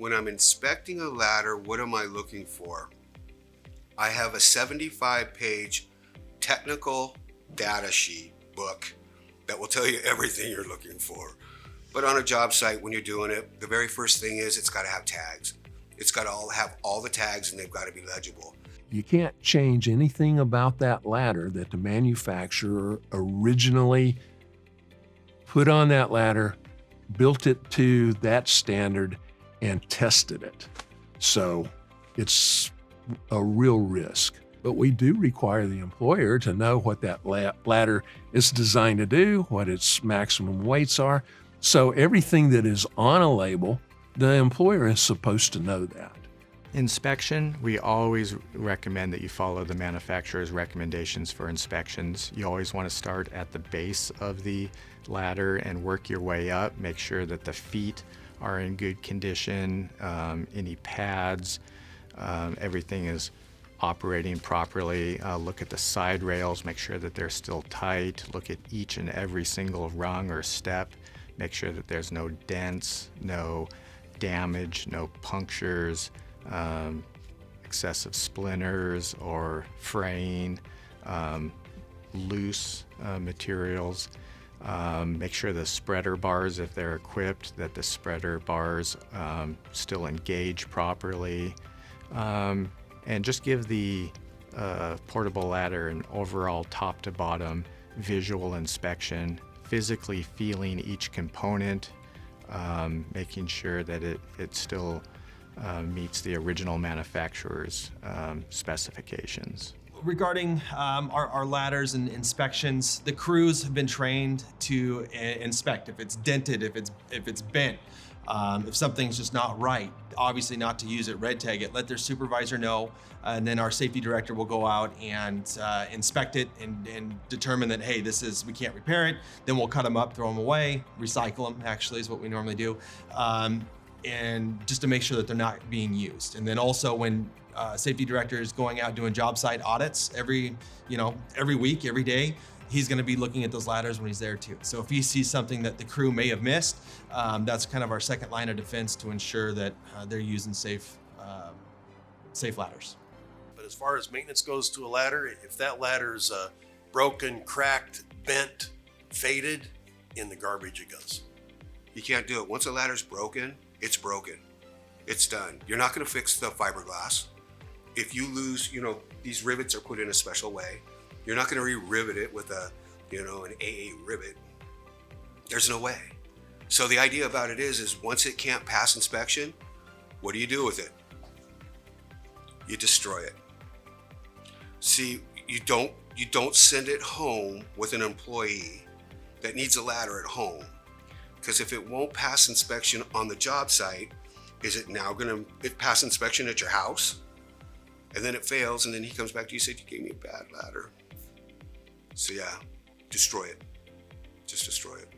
when I'm inspecting a ladder, what am I looking for? I have a 75-page technical data sheet book that will tell you everything you're looking for. But on a job site, when you're doing it, the very first thing is it's got to have tags. It's got to have all the tags, and they've got to be legible. You can't change anything about that ladder that the manufacturer originally put on that ladder, built it to that standard, and tested it. So it's a real risk. But we do require the employer to know what that ladder is designed to do, what its maximum weights are. So everything that is on a label, the employer is supposed to know that. Inspection, we always recommend that you follow the manufacturer's recommendations for inspections. You always want to start at the base of the ladder and work your way up. Make sure that the feet are in good condition, any pads, everything is operating properly. Look at the side rails, make sure that they're still tight. Look at each and every single rung or step. Make sure that there's no dents, no damage, no punctures, excessive splinters or fraying, loose materials. Make sure the spreader bars, if they're equipped, that the spreader bars still engage properly. And just give the portable ladder an overall top to bottom visual inspection, physically feeling each component, making sure that it still meets the original manufacturer's specifications. Regarding our ladders and inspections, the crews have been trained to inspect if it's dented, if it's bent, if something's just not right. Obviously not to use it, red tag it, let their supervisor know, and then our safety director will go out and inspect it and determine that, hey, we can't repair it. Then we'll cut them up, throw them away, recycle them, actually is what we normally do. And just to make sure that they're not being used. And then also when safety director is going out doing job site audits every week, every day, he's going to be looking at those ladders when he's there too. So if he sees something that the crew may have missed, that's kind of our second line of defense to ensure that they're using safe ladders. But as far as maintenance goes to a ladder, if that ladder's broken, cracked, bent, faded, in the garbage it goes. You can't do it. Once a ladder's broken, it's broken. It's done. You're not going to fix the fiberglass. If you lose, these rivets are put in a special way. You're not going to re-rivet it with an AA rivet. There's no way. So the idea about it is once it can't pass inspection, what do you do with it? You destroy it. See, you don't send it home with an employee that needs a ladder at home. Because if it won't pass inspection on the job site, is it now going to pass inspection at your house? And then it fails, and then he comes back to you and says, you gave me a bad ladder. So yeah, destroy it. Just destroy it.